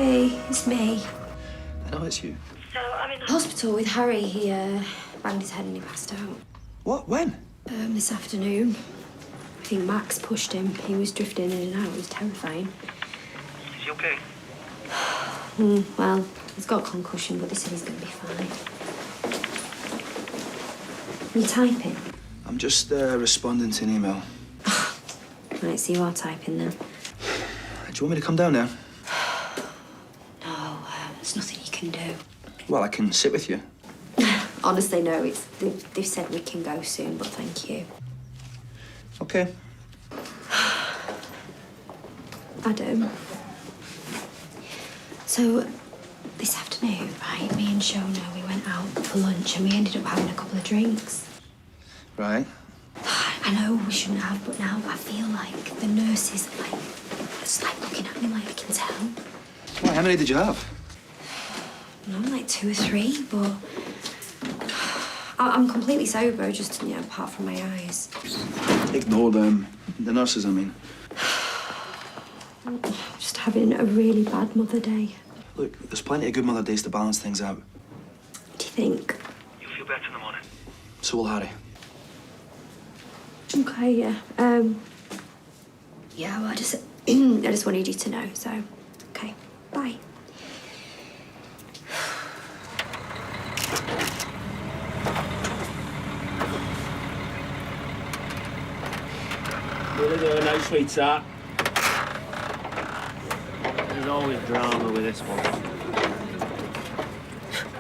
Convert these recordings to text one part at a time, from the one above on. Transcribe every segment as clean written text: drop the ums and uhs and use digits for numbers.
Hey, it's me. I know it's you. So I'm in hospital with Harry. He banged his head and he passed out. What? When? This afternoon. I think Max pushed him. He was drifting in and out. It was terrifying. Is he okay? Well, he's got concussion, but they said he's going to be fine. You typing? I'm just responding to an email. Right, so you are typing then. Do you want me to come down now? No, there's nothing you can do. Well, I can sit with you. Honestly, no. They've said we can go soon, but thank you. Okay. Adam. So, this afternoon, right, me and Shona, we went out for lunch and we ended up having a couple of drinks. Right. I know we shouldn't have, but now I feel like the nurses are just looking at me like they can tell. Why, how many did you have? No, like 2 or 3, but I'm completely sober, just, apart from my eyes. Ignore them. The nurses, I mean. Just having a really bad Mother Day. Look, there's plenty of good Mother Days to balance things out. Do you think? You'll feel better in the morning. So will Harry. Okay, yeah. Yeah, well, I just wanted you to know, so, okay, bye. Really doing no sweetheart. There's always drama with this one.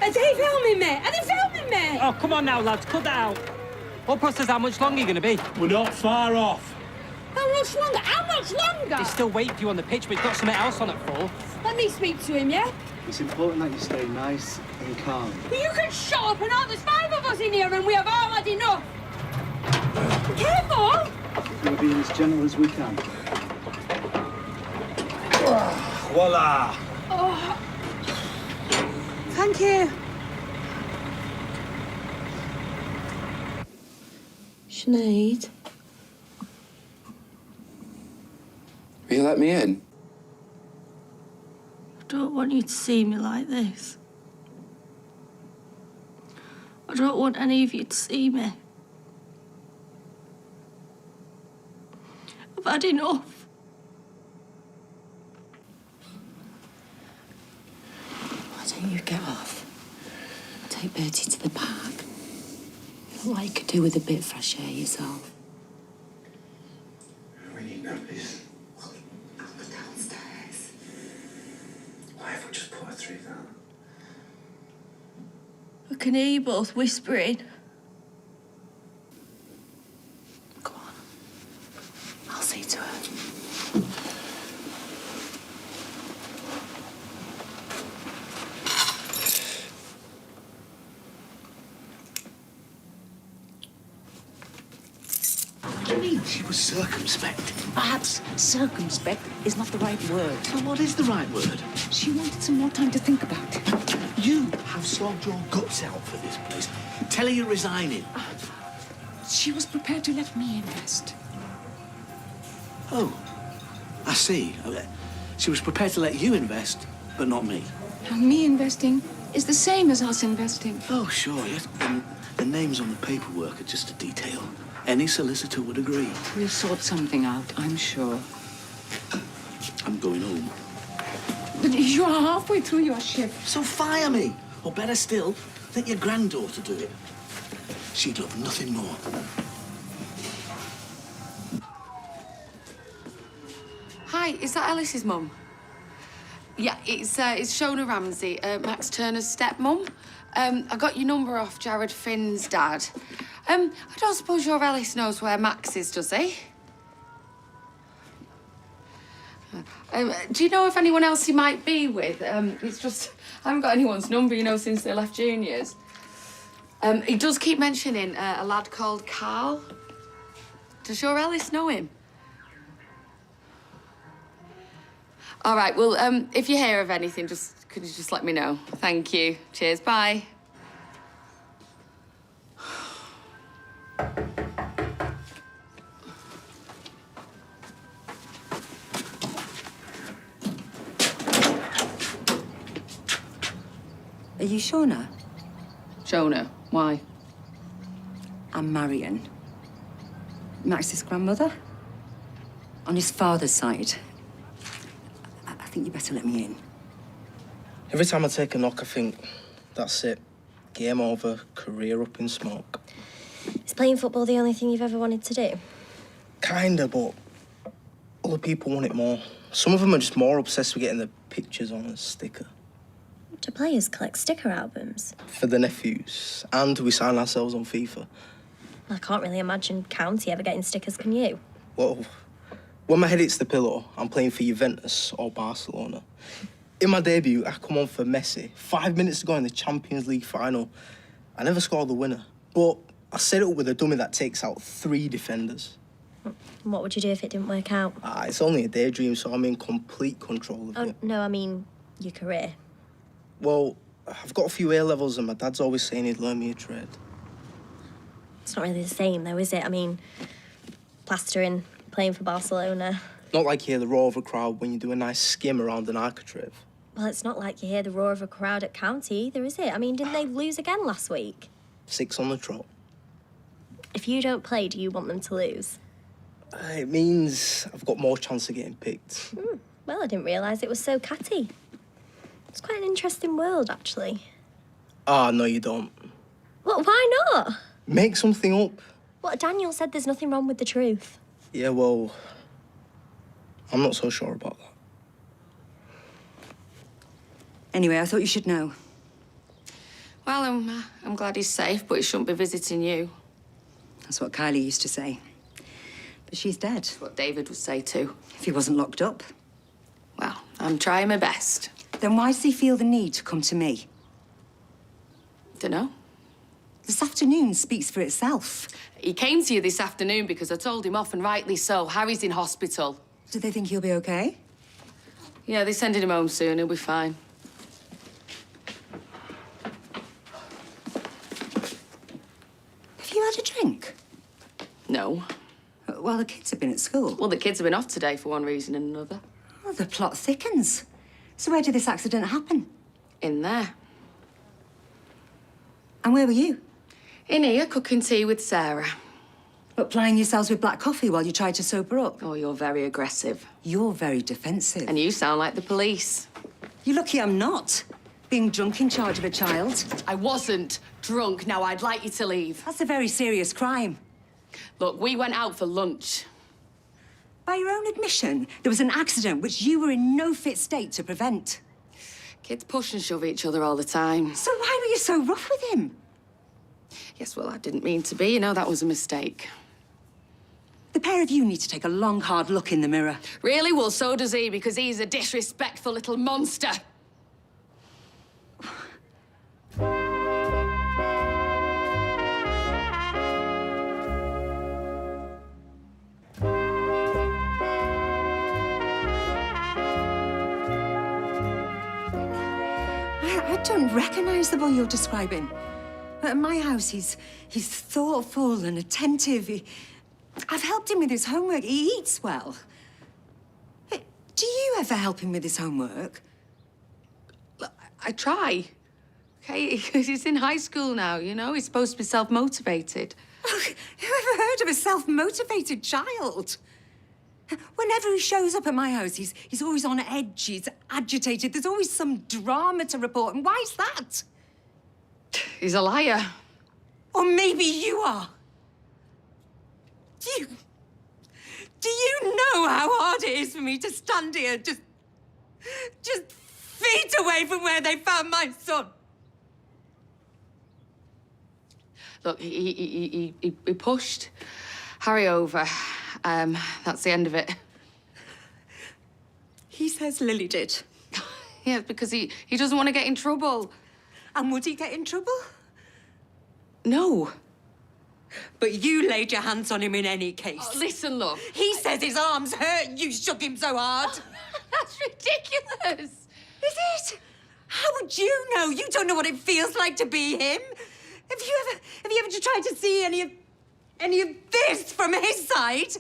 Are they filming me? Are they filming me? Oh, come on now, lads, cut that out. What plus is how much longer you're going to be? We're not far off. How much longer? How much longer? They still wait for you on the pitch, but you've got something else on at 4. Let me speak to him, yeah? It's important that you stay nice and calm. Well, you can shut up and out. There's 5 of us in here and we have all had enough. Careful! We're being as gentle as we can. Voila! Oh. Thank you. Sinead? Will you let me in? I don't want you to see me like this. I don't want any of you to see me. I've had enough. Why don't you get off? Take Bertie to the park. What you could do with a bit of fresh air yourself. We need nappies. Downstairs. Why if we just put her through that? I can hear you both whispering. Go on. I'll see to her. What do you mean she was circumspect? Perhaps circumspect is not the right word. So what is the right word? She wanted some more time to think about it. You have slogged your guts out for this place. Tell her you're resigning. She was prepared to let me invest. Oh, I see. She was prepared to let you invest, but not me. And me investing is the same as us investing. Oh, sure, yes. And the names on the paperwork are just a detail. Any solicitor would agree. We'll sort something out, I'm sure. I'm going home. But you are halfway through your shift. So fire me. Or better still, let your granddaughter do it. She'd love nothing more. Hi, is that Alice's mum? Yeah, it's Shona Ramsey, Max Turner's stepmum. I got your number off Jared Finn's dad. I don't suppose your Alice knows where Max is, does he? Do you know if anyone else he might be with? It's just, I haven't got anyone's number, since they left juniors. He does keep mentioning a lad called Carl. Does your Alice know him? All right, well, if you hear of anything, could you just let me know? Thank you. Cheers, bye. Are you Shauna? Shona, why? I'm Marion. Max's grandmother. On his father's side. I think you better let me in. Every time I take a knock, I think, that's it. Game over, career up in smoke. Is playing football the only thing you've ever wanted to do? Kinda, but other people want it more. Some of them are just more obsessed with getting the pictures on a sticker. Do players collect sticker albums? For the nephews. And we sign ourselves on FIFA. I can't really imagine County ever getting stickers, can you? Well, when my head hits the pillow, I'm playing for Juventus or Barcelona. In my debut, I come on for Messi. 5 minutes to go in the Champions League final. I never scored the winner, but I set it up with a dummy that takes out 3 defenders. And what would you do if it didn't work out? It's only a daydream, so I'm in complete control of it. Oh, no, I mean your career. Well, I've got a few A-levels and my dad's always saying he'd learn me a trade. It's not really the same, though, is it? I mean, plastering, playing for Barcelona. Not like you hear the roar of a crowd when you do a nice skim around an architrave. Well, it's not like you hear the roar of a crowd at County either, is it? I mean, didn't they lose again last week? 6 on the trot. If you don't play, do you want them to lose? It means I've got more chance of getting picked. Well, I didn't realise it was so catty. It's quite an interesting world, actually. No, you don't. Well, why not? Make something up. What, Daniel said there's nothing wrong with the truth. Yeah, well, I'm not so sure about that. Anyway, I thought you should know. Well, I'm glad he's safe, but he shouldn't be visiting you. That's what Kylie used to say. But she's dead. That's what David would say too. If he wasn't locked up. Well, I'm trying my best. Then why does he feel the need to come to me? Dunno. This afternoon speaks for itself. He came to you this afternoon because I told him off, and rightly so. Harry's in hospital. Do they think he'll be okay? Yeah, they're sending him home soon. He'll be fine. Have you had a drink? No. Well, the kids have been at school. Well, the kids have been off today for one reason and another. Well, the plot thickens. So where did this accident happen? In there. And where were you? In here, cooking tea with Sarah. But plying yourselves with black coffee while you tried to sober up. Oh, you're very aggressive. You're very defensive. And you sound like the police. You're lucky I'm not. Being drunk in charge of a child. I wasn't drunk. Now, I'd like you to leave. That's a very serious crime. Look, we went out for lunch. By your own admission, there was an accident which you were in no fit state to prevent. Kids push and shove each other all the time. So why were you so rough with him? Yes, well, I didn't mean to be. You know, that was a mistake. The pair of you need to take a long, hard look in the mirror. Really? Well, so does he, because he's a disrespectful little monster. I don't recognise the boy you're describing. At my house, he's thoughtful and attentive. I've helped him with his homework. He eats well. Do you ever help him with his homework? I try. Okay, because he's in high school now, you know? He's supposed to be self-motivated. Oh, who ever heard of a self-motivated child? Whenever he shows up at my house, he's always on edge, he's agitated. There's always some drama to report. And why's that? He's a liar. Or maybe you are. Do you know how hard it is for me to stand here just feet away from where they found my son? Look, he pushed Harry over. That's the end of it. He says Lily did. Yeah, because he doesn't want to get in trouble. And would he get in trouble? No. But you laid your hands on him in any case. Oh, listen, look. He says his arms hurt. You shook him so hard. That's ridiculous. Is it? How would you know? You don't know what it feels like to be him. Have you ever tried to see any of this from his side?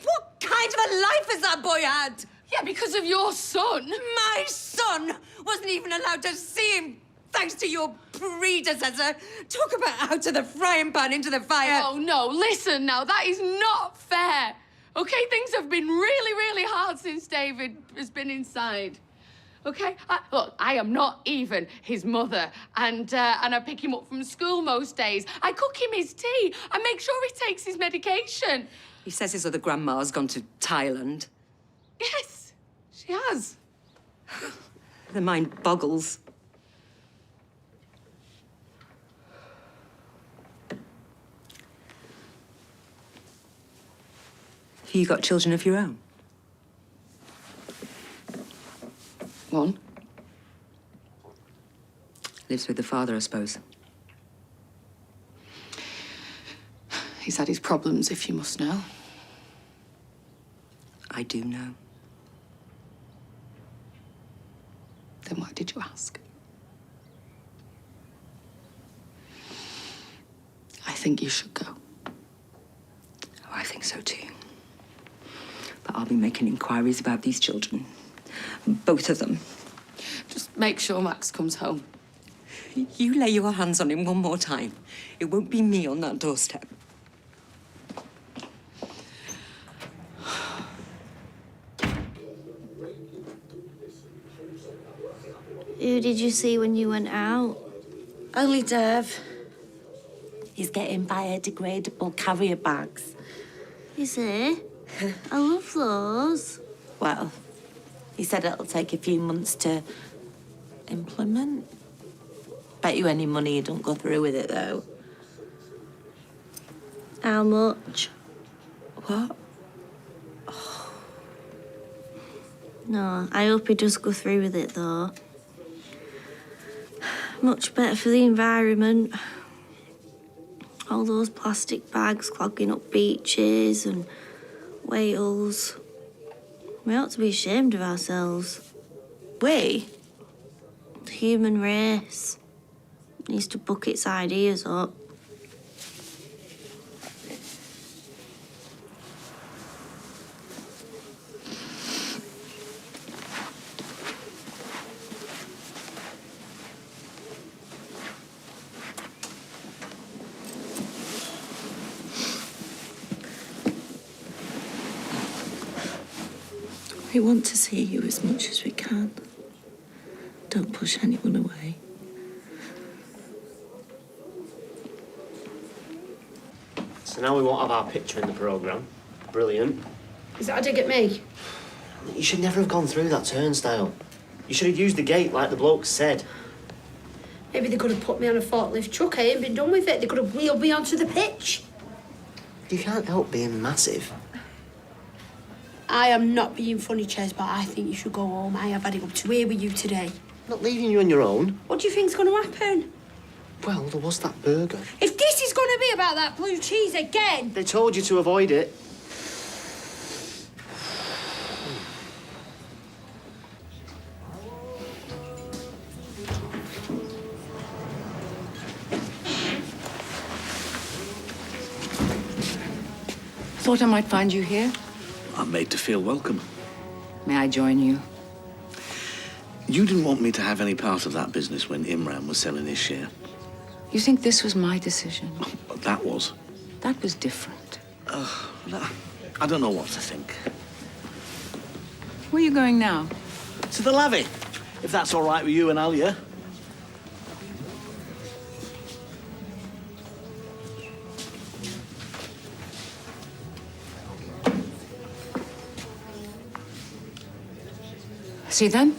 What kind of a life has that boy had? Yeah, because of your son. My son wasn't even allowed to see him thanks to your predecessor. Talk about out of the frying pan into the fire. Oh, no, listen now, that is not fair. OK, things have been really, really hard since David has been inside. OK? Look, I am not even his mother, and I pick him up from school most days. I cook him his tea. I make sure he takes his medication. He says his other grandma's gone to Thailand. Yes, she has. The mind boggles. Have you got children of your own? One. Lives with the father, I suppose. He's had his problems, if you must know. I do know. Then why did you ask? I think you should go. Oh, I think so too. But I'll be making inquiries about these children. Both of them. Just make sure Max comes home. You lay your hands on him one more time. It won't be me on that doorstep. Who did you see when you went out? Only Dev. He's getting biodegradable carrier bags. Is he? I love those. Well, he said it'll take a few months to implement. Bet you any money he don't go through with it, though. How much? What? No, I hope he does go through with it, though. Much better for the environment. All those plastic bags clogging up beaches and whales. We ought to be ashamed of ourselves. We? The human race needs to buck its ideas up. We want to see you as much as we can. Don't push anyone away. So now we won't have our picture in the programme. Brilliant. Is that a dig at me? You should never have gone through that turnstile. You should have used the gate like the bloke said. Maybe they could have put me on a forklift truck, and been done with it. They could have wheeled me onto the pitch. You can't help being massive. I am not being funny, Ches, but I think you should go home. I have had it up to here with you today. I'm not leaving you on your own. What do you think's going to happen? Well, there was that burger. If this is going to be about that blue cheese again... They told you to avoid it. Thought I might find you here. I'm made to feel welcome. May I join you? You didn't want me to have any part of that business when Imran was selling his share. You think this was my decision? But that was. That was different. I don't know what to think. Where are you going now? To the lavvy, if that's all right with you and Alia. See them?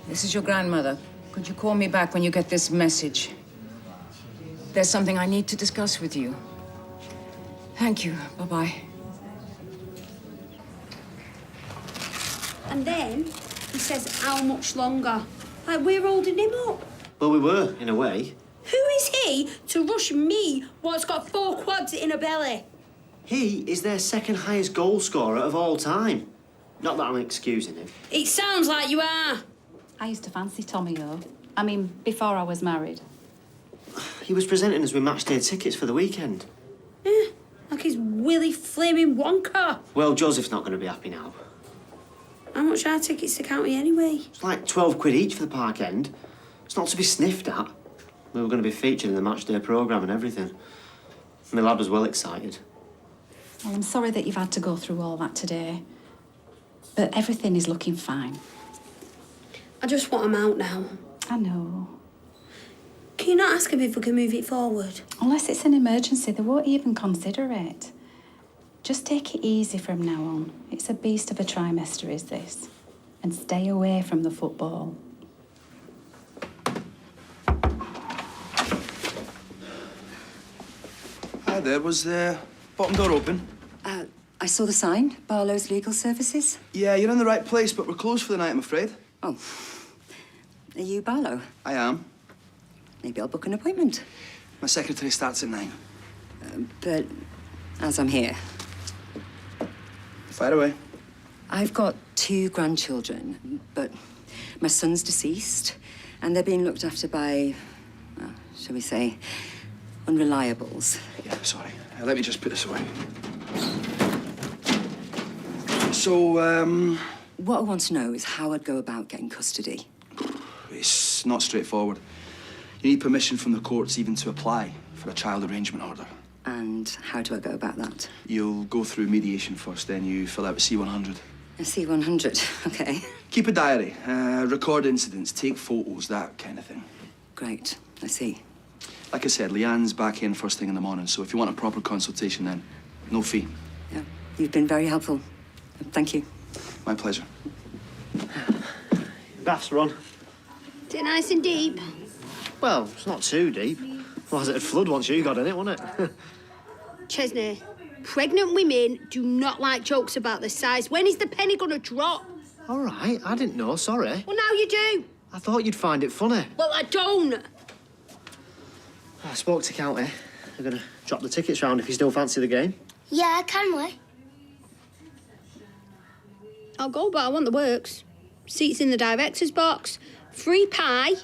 This is your grandmother. Could you call me back when you get this message? There's something I need to discuss with you. Thank you. Bye-bye. And then he says, how much longer? Like we're holding him up. Well, we were, in a way. Who is he to rush me, what's got 4 quads in a belly? He is their second highest goal scorer of all time. Not that I'm excusing him. It sounds like you are. I used to fancy Tommy, though. I mean, before I was married. He was presenting us with matchday tickets for the weekend. Yeah, like he's Willy Flaming Wonka. Well, Joseph's not going to be happy now. How much are tickets to county anyway? It's like 12 quid each for the park end. It's not to be sniffed at. We were going to be featured in the matchday programme and everything. My lad was well excited. Well, I'm sorry that you've had to go through all that today. But everything is looking fine. I just want him out now. I know. Can you not ask him if we can move it forward? Unless it's an emergency, they won't even consider it. Just take it easy from now on. It's a beast of a trimester, is this? And stay away from the football. Hi there, was the bottom door open? I saw the sign, Barlow's Legal Services. Yeah, you're in the right place, but we're closed for the night, I'm afraid. Oh. Are you Barlow? I am. Maybe I'll book an appointment. My secretary starts at 9. But as I'm here, Fire away. I've got 2 grandchildren, but my son's deceased, and they're being looked after by, shall we say, unreliables. Yeah, sorry. Let me just put this away. So, What I want to know is how I'd go about getting custody. It's not straightforward. You need permission from the courts even to apply for a child arrangement order. And how do I go about that? You'll go through mediation first, then you fill out a C-100. A C-100, okay. Keep a diary, record incidents, take photos, that kind of thing. Great, I see. Like I said, Leanne's back in first thing in the morning, so if you want a proper consultation then, no fee. Yeah, you've been very helpful. Thank you. My pleasure. Bath's run. Is it nice and deep? Well, it's not too deep. Otherwise it'd flood once you got in it, wouldn't it? Chesney, pregnant women do not like jokes about the size. When is the penny gonna drop? All right, I didn't know, sorry. Well, now you do. I thought you'd find it funny. Well, I don't. I spoke to County. They're going to drop the tickets round if you still fancy the game. Yeah, can we? I'll go, but I want the works. Seats in the director's box, free pie,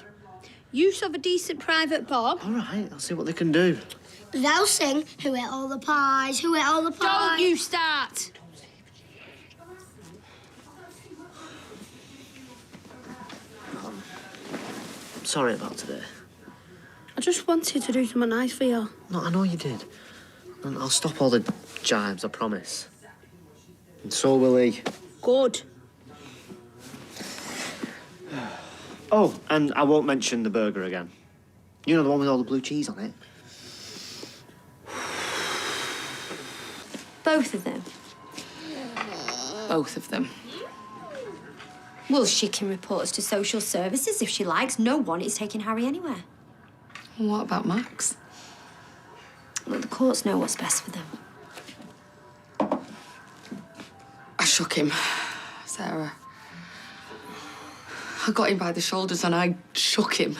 use of a decent private bob. All right, I'll see what they can do. They'll sing, who ate all the pies, who ate all the pies. Don't you start. I'm sorry about today. I just wanted to do something nice for you. No, I know you did. And I'll stop all the jibes, I promise. And so will he. Good. Oh, and I won't mention the burger again. You know, the one with all the blue cheese on it? Both of them. Both of them. Well, she can report us to social services if she likes. No one is taking Harry anywhere. What about Max? Well, the courts know what's best for them. I shook him, Sarah. I got him by the shoulders and I shook him.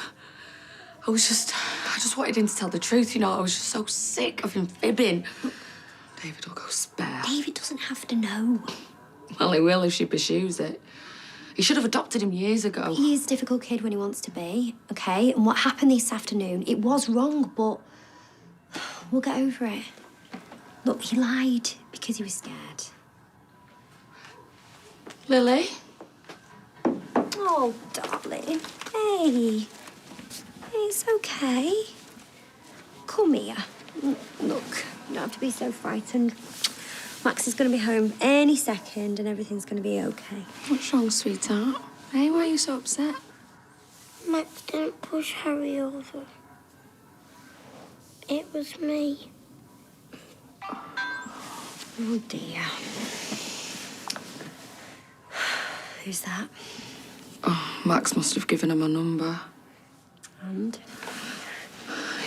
I just wanted him to tell the truth, you know. I was just so sick of him fibbing. David will go spare. David doesn't have to know. Well, he will if she pursues it. He should have adopted him years ago. He is a difficult kid when he wants to be, OK? And what happened this afternoon, it was wrong, but we'll get over it. Look, he lied because he was scared. Lily? Oh, darling. Hey. It's OK. Come here. Look, you don't have to be so frightened. Max is going to be home any second and everything's going to be OK. What's wrong, sweetheart? Hey, why are you so upset? Max didn't push Harry over. It was me. Oh, dear. Who's that? Oh, Max must have given him a number. And?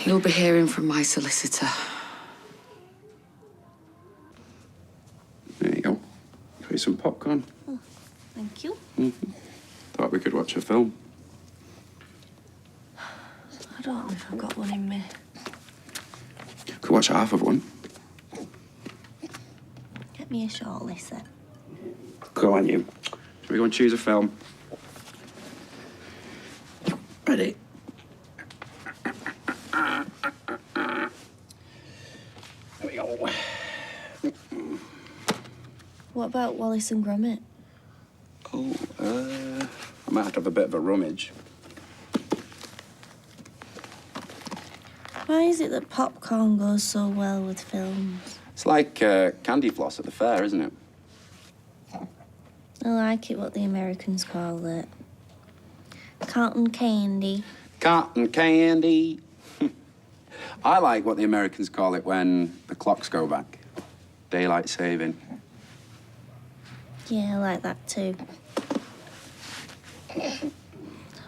You'll be hearing from my solicitor. There you go. Try some popcorn. Oh, thank you. Thought we could watch a film. I don't know if I've got one in me. Could watch half of one. Get me a short list then. Go on, you. Shall we go and choose a film? Ready? There we go. What about Wallace and Gromit? Oh, I might have to have a bit of a rummage. Why is it that popcorn goes so well with films? It's like candy floss at the fair, isn't it? I like it what the Americans call it. Cotton candy. Cotton candy. I like what the Americans call it when the clocks go back. Daylight saving. Yeah, I like that too.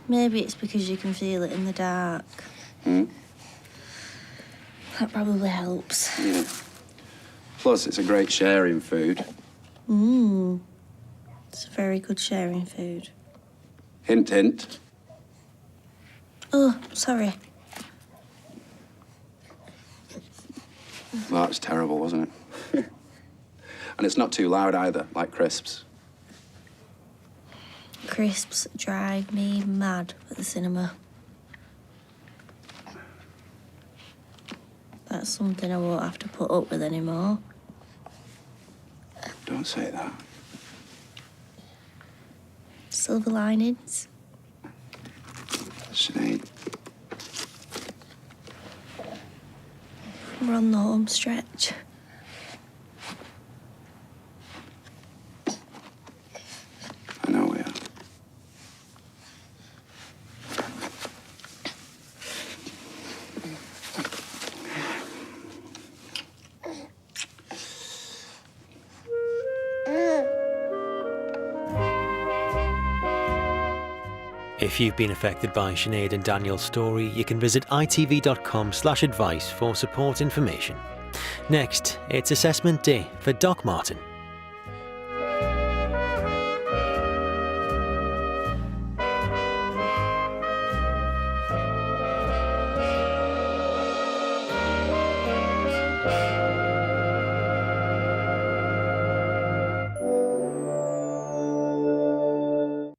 Maybe it's because you can feel it in the dark. That probably helps. Yeah. Plus, it's a great sharing food. It's a very good sharing food. Hint, hint. Oh, sorry. Well, that was terrible, wasn't it? And it's not too loud either, like crisps. Crisps drive me mad at the cinema. That's something I won't have to put up with anymore. Don't say that. Silver linings. Sinead. We're on the home stretch. I know we are. If you've been affected by Sinead and Daniel's story, you can visit itv.com/advice for support information. Next, it's assessment day for Doc Martin.